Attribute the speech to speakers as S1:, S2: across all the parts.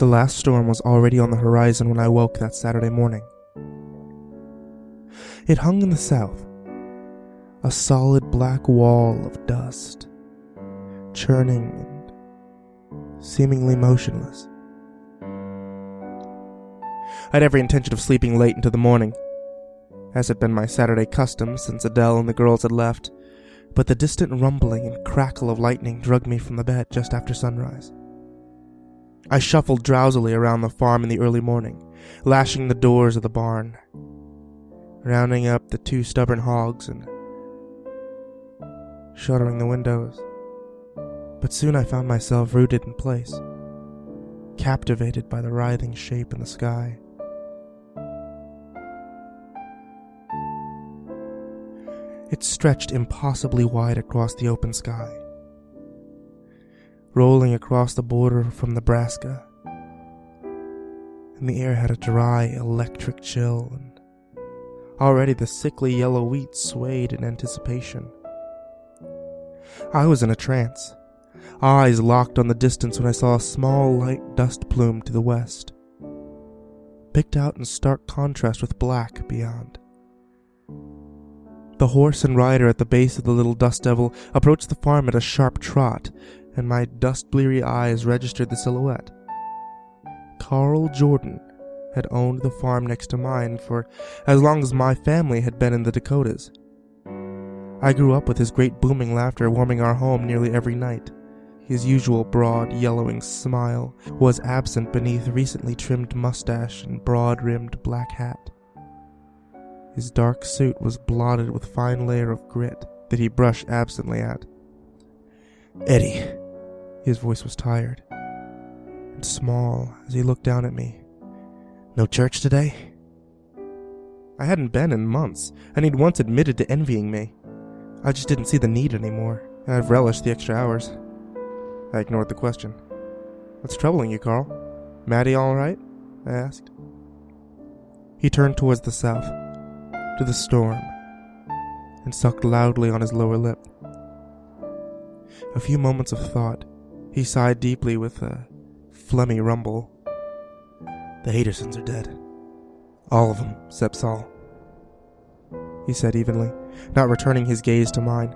S1: The last storm was already on the horizon when I woke that Saturday morning. It hung in the south, a solid black wall of dust, churning and seemingly motionless. I had every intention of sleeping late into the morning, as had been my Saturday custom since Adele and the girls had left, but the distant rumbling and crackle of lightning drug me from the bed just after sunrise. I shuffled drowsily around the farm in the early morning, lashing the doors of the barn, rounding up the 2 stubborn hogs and shuttering the windows. But soon I found myself rooted in place, captivated by the writhing shape in the sky. It stretched impossibly wide across the open sky, rolling across the border from Nebraska, and the air had a dry, electric chill, and already the sickly yellow wheat swayed in anticipation. I was in a trance, eyes locked on the distance when I saw a small light dust plume to the west, picked out in stark contrast with black beyond. The horse and rider at the base of the little dust devil approached the farm at a sharp trot, and my dust-bleary eyes registered the silhouette. Carl Jordan had owned the farm next to mine for as long as my family had been in the Dakotas. I grew up with his great booming laughter warming our home nearly every night. His usual broad, yellowing smile was absent beneath recently trimmed mustache and broad-rimmed black hat. His dark suit was blotted with fine layer of grit that he brushed absently at. "Eddie," his voice was tired and small as he looked down at me. "No church today?" I hadn't been in months, and he'd once admitted to envying me. I just didn't see the need anymore, and I've relished the extra hours. I ignored the question. "What's troubling you, Carl? Maddie all right?" I asked. He turned towards the south, to the storm, and sucked loudly on his lower lip. A few moments of thought, he sighed deeply with a phlegmy rumble. "The Hadersons are dead. All of them, except Saul," he said evenly, not returning his gaze to mine.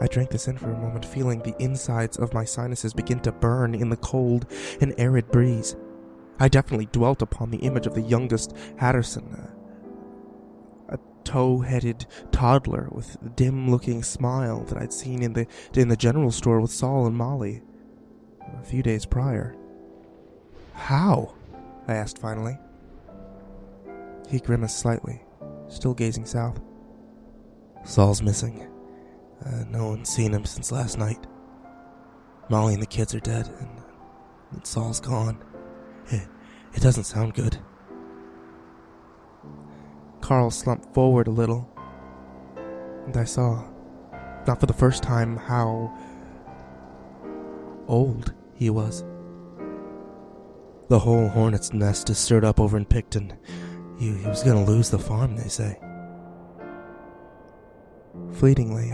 S1: I drank this in for a moment, feeling the insides of my sinuses begin to burn in the cold and arid breeze. I definitely dwelt upon the image of the youngest Hatterson, a tow-headed toddler with the dim-looking smile that I'd seen in the general store with Saul and Molly a few days prior. "How?" I asked finally. He grimaced slightly, still gazing south. "Saul's missing. No one's seen him since last night. Molly and the kids are dead, and Saul's gone. It doesn't sound good." Carl slumped forward a little, and I saw, not for the first time, how old he was. "The whole hornet's nest is stirred up over in Picton. He was going to lose the farm, they say." Fleetingly,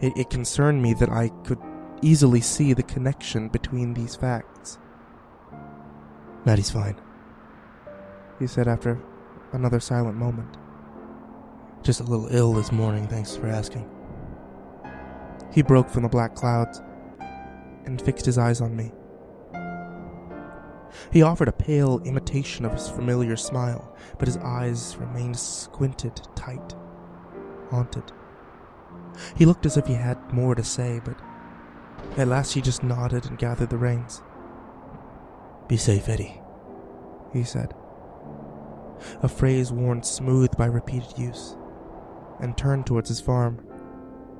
S1: it concerned me that I could easily see the connection between these facts. "Maddie's fine," he said after another silent moment. "Just a little ill this morning, thanks for asking." He broke from the black clouds and fixed his eyes on me. He offered a pale imitation of his familiar smile, but his eyes remained squinted tight, haunted. He looked as if he had more to say, but at last he just nodded and gathered the reins. "Be safe, Eddie," he said, a phrase worn smooth by repeated use, and turned towards his farm,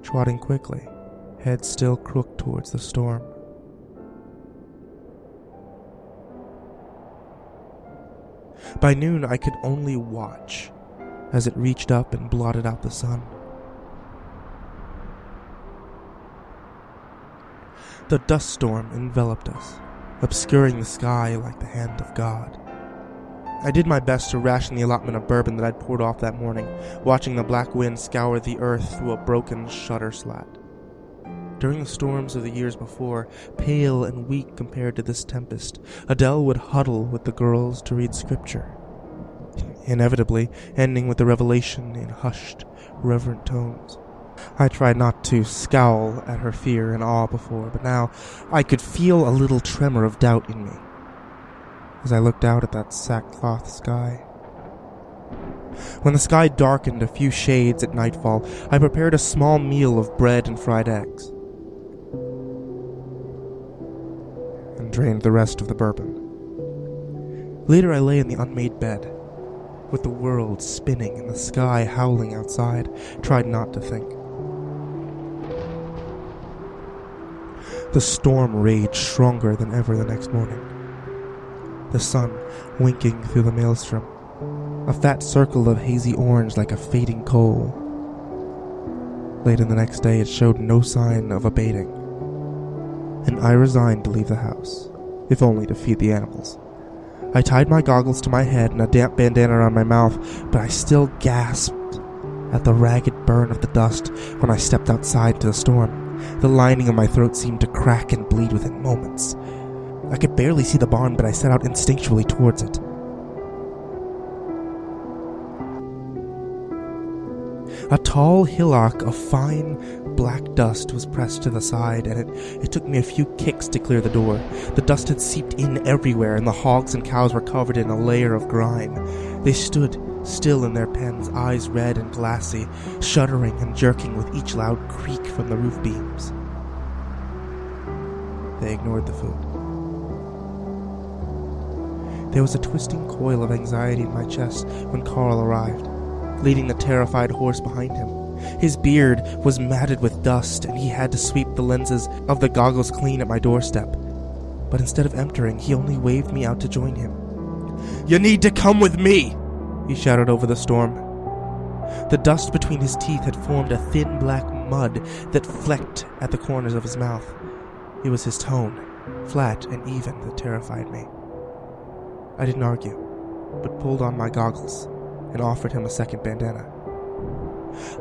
S1: trotting quickly, head still crooked towards the storm. By noon I could only watch as it reached up and blotted out the sun. The dust storm enveloped us, obscuring the sky like the hand of God. I did my best to ration the allotment of bourbon that I'd poured off that morning, watching the black wind scour the earth through a broken shutter slat. During the storms of the years before, pale and weak compared to this tempest, Adele would huddle with the girls to read scripture, inevitably ending with the revelation in hushed, reverent tones. I tried not to scowl at her fear and awe before, but now I could feel a little tremor of doubt in me as I looked out at that sackcloth sky. When the sky darkened a few shades at nightfall, I prepared a small meal of bread and fried eggs, and drained the rest of the bourbon. Later I lay in the unmade bed, with the world spinning and the sky howling outside, tried not to think. The storm raged stronger than ever the next morning, the sun winking through the maelstrom, a fat circle of hazy orange like a fading coal. Late in the next day it showed no sign of abating, and I resigned to leave the house, if only to feed the animals. I tied my goggles to my head and a damp bandana around my mouth, but I still gasped at the ragged burn of the dust when I stepped outside to the storm. The lining of my throat seemed to crack and bleed within moments. I could barely see the barn, but I set out instinctually towards it. A tall hillock of fine black dust was pressed to the side, and it took me a few kicks to clear the door. The dust had seeped in everywhere, and the hogs and cows were covered in a layer of grime. They stood still in their pens, eyes red and glassy, shuddering and jerking with each loud creak from the roof beams. They ignored the food. There was a twisting coil of anxiety in my chest when Carl arrived, leading the terrified horse behind him. His beard was matted with dust, and he had to sweep the lenses of the goggles clean at my doorstep. But instead of entering, he only waved me out to join him. "You need to come with me!" he shouted over the storm. The dust between his teeth had formed a thin black mud that flecked at the corners of his mouth. It was his tone, flat and even, that terrified me. I didn't argue, but pulled on my goggles and offered him a second bandana.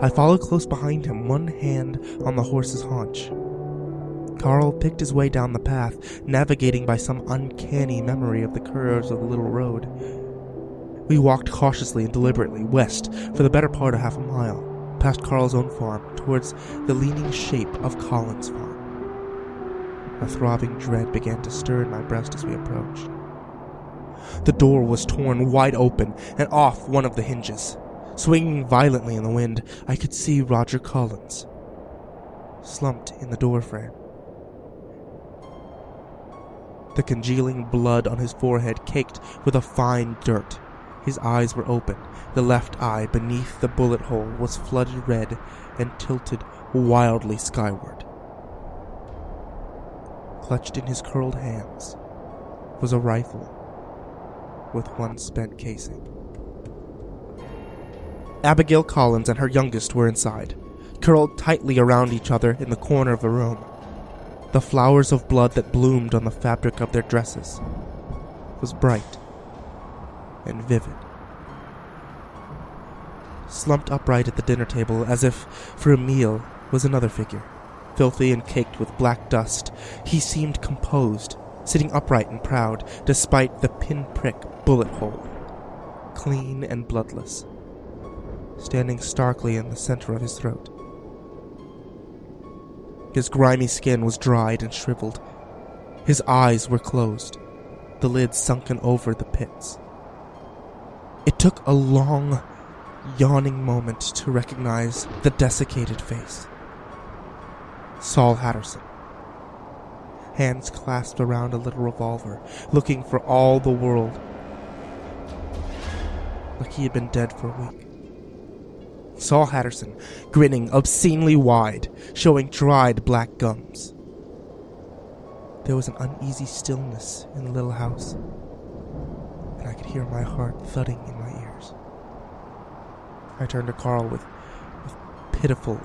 S1: I followed close behind him, one hand on the horse's haunch. Carl picked his way down the path, navigating by some uncanny memory of the curves of the little road. We walked cautiously and deliberately west for the better part of half a mile, past Carl's own farm, towards the leaning shape of Colin's farm. A throbbing dread began to stir in my breast as we approached. The door was torn wide open and off one of the hinges. Swinging violently in the wind, I could see Roger Collins, slumped in the doorframe. The congealing blood on his forehead caked with a fine dirt. His eyes were open. The left eye beneath the bullet hole was flooded red and tilted wildly skyward. Clutched in his curled hands was a rifle with one spent casing. Abigail Collins and her youngest were inside, curled tightly around each other in the corner of the room. The flowers of blood that bloomed on the fabric of their dresses was bright and vivid. Slumped upright at the dinner table as if for a meal was another figure, filthy and caked with black dust. He seemed composed, sitting upright and proud despite the pinprick bullet hole, clean and bloodless, standing starkly in the center of his throat. His grimy skin was dried and shriveled. His eyes were closed, the lids sunken over the pits. It took a long, yawning moment to recognize the desiccated face. Saul Hatterson, hands clasped around a little revolver, looking for all the world like he had been dead for a week. Saul Hatterson, grinning obscenely wide, showing dried black gums. There was an uneasy stillness in the little house, and I could hear my heart thudding in my ears. I turned to Carl with pitiful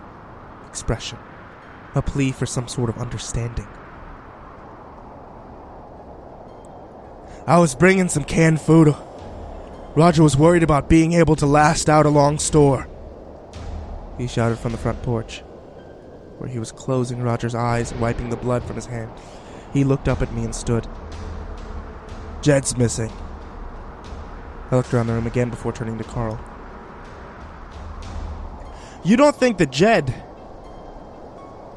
S1: expression, a plea for some sort of understanding. "I was bringing some canned food. Roger was worried about being able to last out a long store," he shouted from the front porch. where he was closing Roger's eyes and wiping the blood from his hand. He looked up at me and stood. "Jed's missing." I looked around the room again before turning to Carl. "You don't think that Jed..."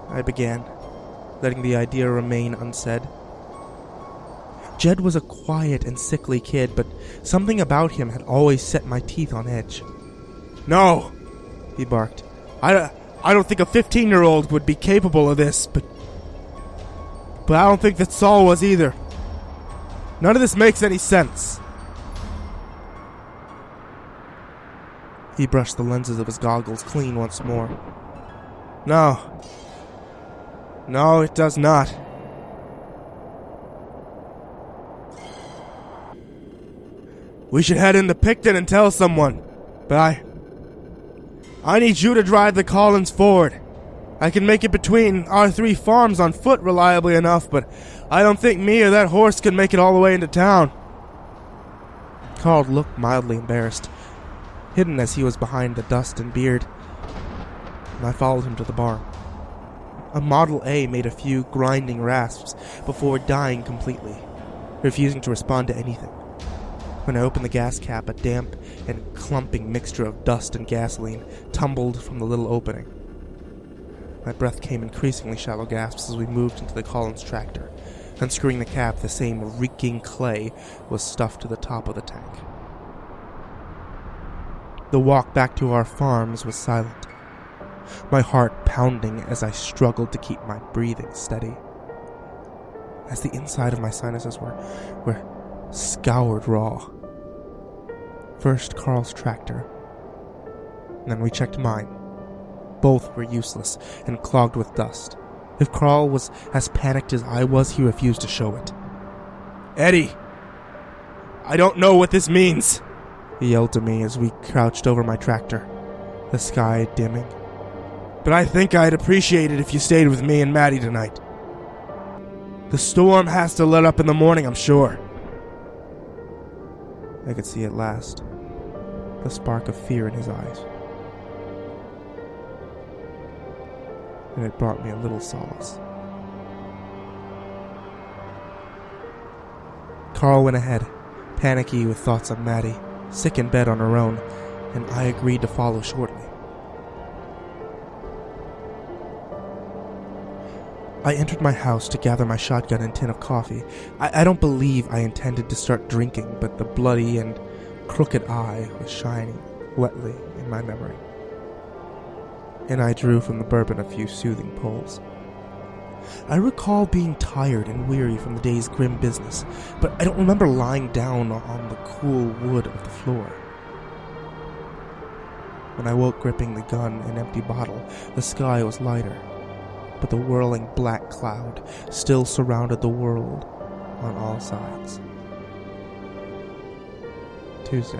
S1: I began, letting the idea remain unsaid. Jed was a quiet and sickly kid, but something about him had always set my teeth on edge. "No," he barked. I don't think a 15-year-old would be capable of this, but I don't think that Saul was either. None of this makes any sense." He brushed the lenses of his goggles clean once more. No, it does not. We should head into Picton and tell someone, but I need you to drive the Collins forward. I can make it between our 3 farms on foot reliably enough, but I don't think me or that horse can make it all the way into town." Carl looked mildly embarrassed, hidden as he was behind the dust and beard, and I followed him to the barn. A Model A made a few grinding rasps before dying completely, refusing to respond to anything. When I opened the gas cap, a damp and clumping mixture of dust and gasoline tumbled from the little opening. My breath came increasingly shallow gasps as we moved into the Collins tractor. Unscrewing the cap, the same reeking clay was stuffed to the top of the tank. The walk back to our farms was silent, my heart pounding as I struggled to keep my breathing steady, as the inside of my sinuses were scoured raw. First Carl's tractor, and then we checked mine. Both were useless and clogged with dust. If Carl was as panicked as I was, he refused to show it. "Eddie, I don't know what this means," he yelled to me as we crouched over my tractor, the sky dimming. "But I think I'd appreciate it if you stayed with me and Maddie tonight. The storm has to let up in the morning, I'm sure." I could see at last the spark of fear in his eyes, and it brought me a little solace. Carl went ahead, panicky with thoughts of Maddie, sick in bed on her own, and I agreed to follow shortly. I entered my house to gather my shotgun and tin of coffee. I don't believe I intended to start drinking, but the bloody and crooked eye was shining wetly in my memory, and I drew from the bourbon a few soothing pulls. I recall being tired and weary from the day's grim business, but I don't remember lying down on the cool wood of the floor. When I woke gripping the gun and empty bottle, the sky was lighter, but the whirling black cloud still surrounded the world on all sides. Tuesday.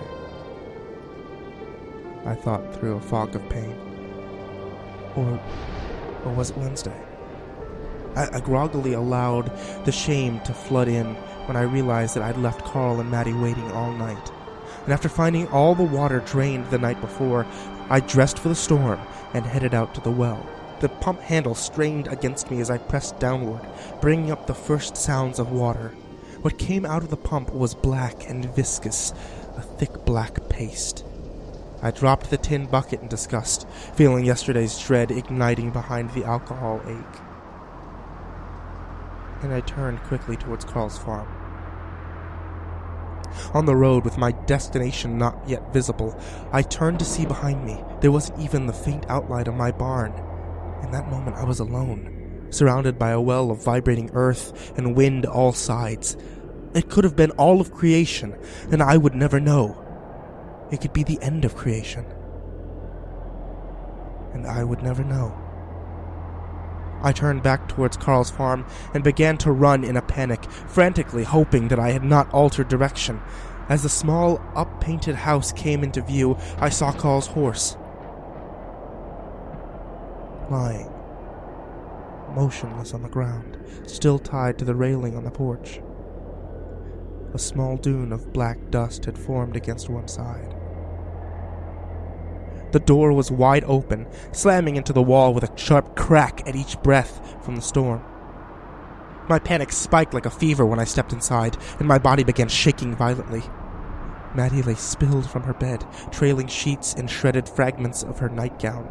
S1: I thought through a fog of pain. Or was it Wednesday? I groggily allowed the shame to flood in when I realized that I'd left Carl and Maddie waiting all night. And after finding all the water drained the night before, I dressed for the storm and headed out to the well. The pump handle strained against me as I pressed downward, bringing up the first sounds of water. What came out of the pump was black and viscous, a thick black paste. I dropped the tin bucket in disgust, feeling yesterday's dread igniting behind the alcohol ache. And I turned quickly towards Carl's farm. On the road, with my destination not yet visible, I turned to see behind me. There wasn't even the faint outline of my barn. In that moment, I was alone, surrounded by a well of vibrating earth and wind all sides. It could have been all of creation, and I would never know. It could be the end of creation, and I would never know. I turned back towards Carl's farm and began to run in a panic, frantically hoping that I had not altered direction. As the small, up-painted house came into view, I saw Carl's horse, lying, motionless on the ground, still tied to the railing on the porch. A small dune of black dust had formed against one side. The door was wide open, slamming into the wall with a sharp crack at each breath from the storm. My panic spiked like a fever when I stepped inside, and my body began shaking violently. Maddie lay spilled from her bed, trailing sheets and shredded fragments of her nightgown.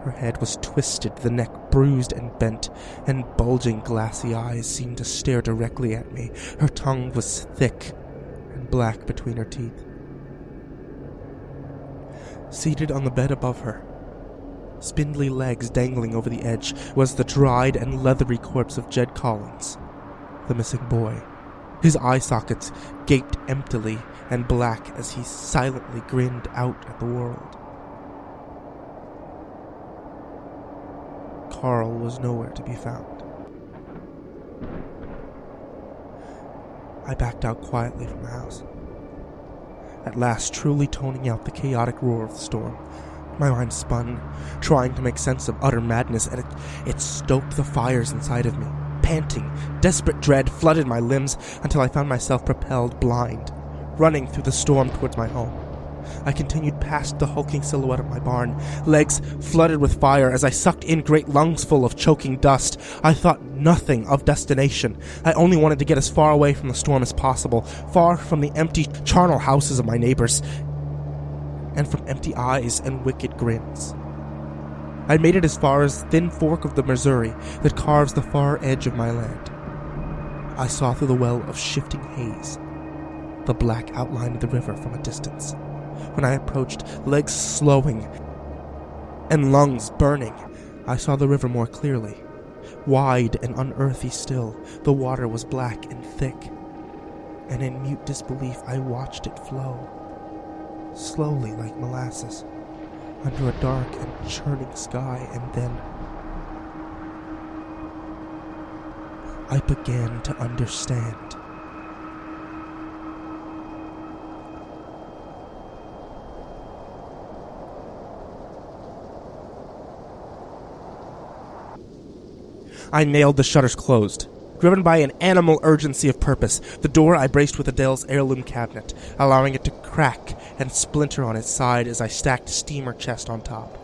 S1: Her head was twisted, the neck bruised and bent, and bulging glassy eyes seemed to stare directly at me. Her tongue was thick and black between her teeth. Seated on the bed above her, spindly legs dangling over the edge, was the dried and leathery corpse of Jed Collins, the missing boy. His eye sockets gaped emptily and black as he silently grinned out at the world. Carl was nowhere to be found. I backed out quietly from the house, at last truly toning out the chaotic roar of the storm. My mind spun, trying to make sense of utter madness, and it stoked the fires inside of me. Panting, desperate dread flooded my limbs until I found myself propelled blind, running through the storm towards my home. I continued past the hulking silhouette of my barn, legs flooded with fire as I sucked in great lungs full of choking dust. I thought nothing of destination. I only wanted to get as far away from the storm as possible, far from the empty charnel houses of my neighbors, and from empty eyes and wicked grins. I made it as far as Thin Fork of the Missouri that carves the far edge of my land. I saw through the well of shifting haze the black outline of the river from a distance. When I approached, legs slowing and lungs burning, I saw the river more clearly. Wide and unearthly still, the water was black and thick, and in mute disbelief I watched it flow, slowly like molasses, under a dark and churning sky, and then I began to understand. I nailed the shutters closed. Driven by an animal urgency of purpose, the door I braced with Adele's heirloom cabinet, allowing it to crack and splinter on its side as I stacked steamer chest on top.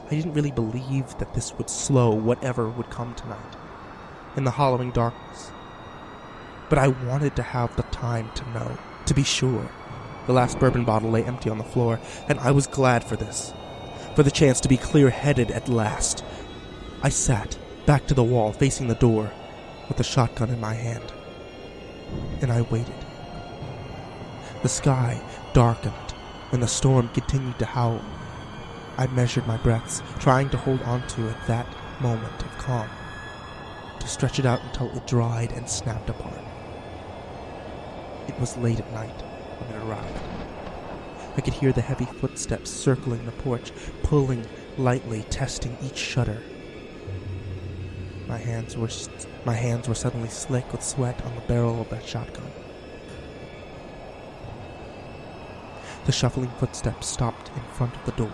S1: I didn't really believe that this would slow whatever would come tonight, in the hollowing darkness. But I wanted to have the time to know, to be sure. The last bourbon bottle lay empty on the floor, and I was glad for this, for the chance to be clear-headed at last. I sat back to the wall, facing the door, with the shotgun in my hand, and I waited. The sky darkened, and the storm continued to howl. I measured my breaths, trying to hold on to it that moment of calm, to stretch it out until it dried and snapped apart. It was late at night when it arrived. I could hear the heavy footsteps circling the porch, pulling lightly, testing each shutter. My hands were suddenly slick with sweat on the barrel of that shotgun. The shuffling footsteps stopped in front of the door,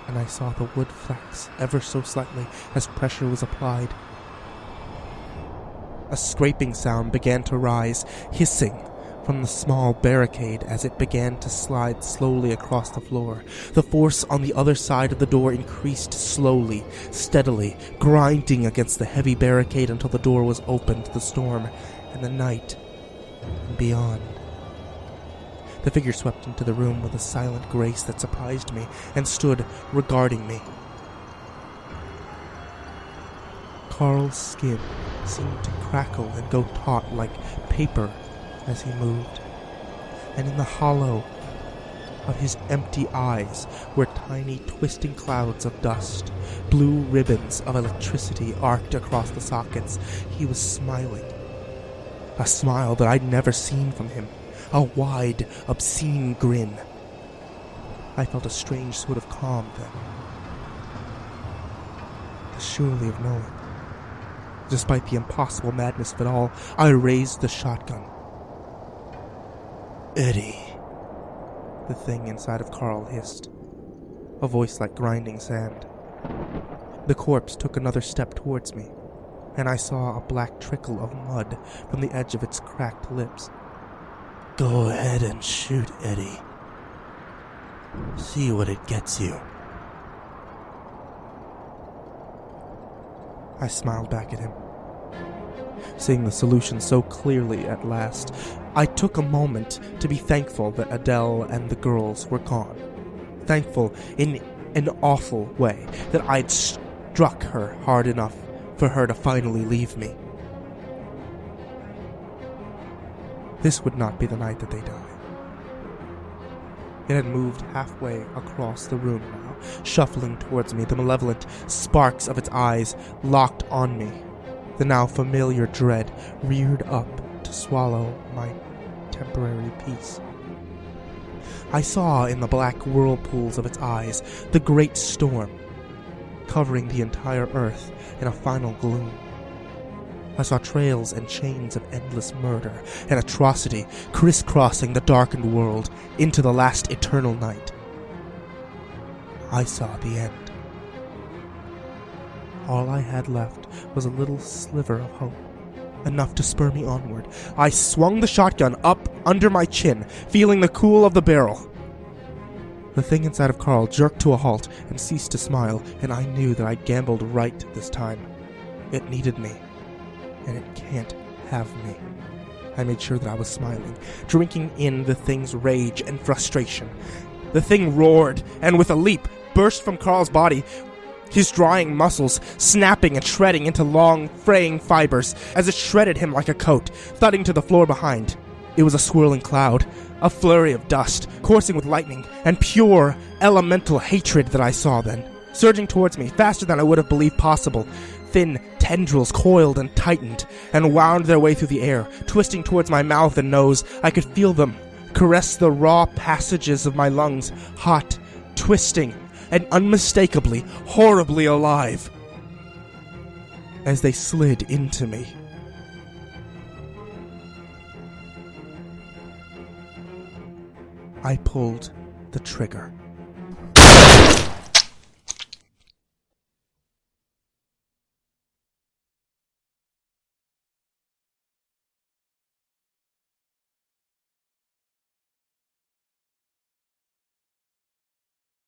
S1: and I saw the wood flex ever so slightly as pressure was applied. A scraping sound began to rise, hissing from the small barricade as it began to slide slowly across the floor. The force on the other side of the door increased slowly, steadily, grinding against the heavy barricade until the door was opened to the storm and the night and beyond. The figure swept into the room with a silent grace that surprised me and stood regarding me. Carl's skin seemed to crackle and go taut like paper as he moved, and in the hollow of his empty eyes were tiny twisting clouds of dust. Blue ribbons of electricity arced across the sockets. He was smiling, a smile that I'd never seen from him, a wide, obscene grin. I felt a strange sort of calm then, the surety of knowing. Despite the impossible madness of it all, I raised the shotgun. "Eddie," the thing inside of Carl hissed, a voice like grinding sand. The corpse took another step towards me, and I saw a black trickle of mud from the edge of its cracked lips. "Go ahead and shoot, Eddie." See what it gets you. I smiled back at him. Seeing the solution so clearly at last, I took a moment to be thankful that Adele and the girls were gone. Thankful in an awful way that I'd struck her hard enough for her to finally leave me. This would not be the night that they died. It had moved halfway across the room now, shuffling towards me, the malevolent sparks of its eyes locked on me. The now familiar dread reared up to swallow my temporary peace. I saw in the black whirlpools of its eyes the great storm, covering the entire earth in a final gloom. I saw trails and chains of endless murder and atrocity crisscrossing the darkened world into the last eternal night. I saw the end. All I had left was a little sliver of hope, enough to spur me onward. I swung the shotgun up under my chin, feeling the cool of the barrel. The thing inside of Carl jerked to a halt and ceased to smile, and I knew that I'd gambled right this time. It needed me, and it can't have me. I made sure that I was smiling, drinking in the thing's rage and frustration. The thing roared, and with a leap, burst from Carl's body, his drying muscles snapping and shredding into long, fraying fibers as it shredded him like a coat, thudding to the floor behind. It was a swirling cloud, a flurry of dust, coursing with lightning, and pure, elemental hatred that I saw then, surging towards me faster than I would have believed possible. Thin tendrils coiled and tightened and wound their way through the air, twisting towards my mouth and nose. I could feel them caress the raw passages of my lungs, hot, twisting, and unmistakably, horribly alive, as they slid into me. I pulled the trigger.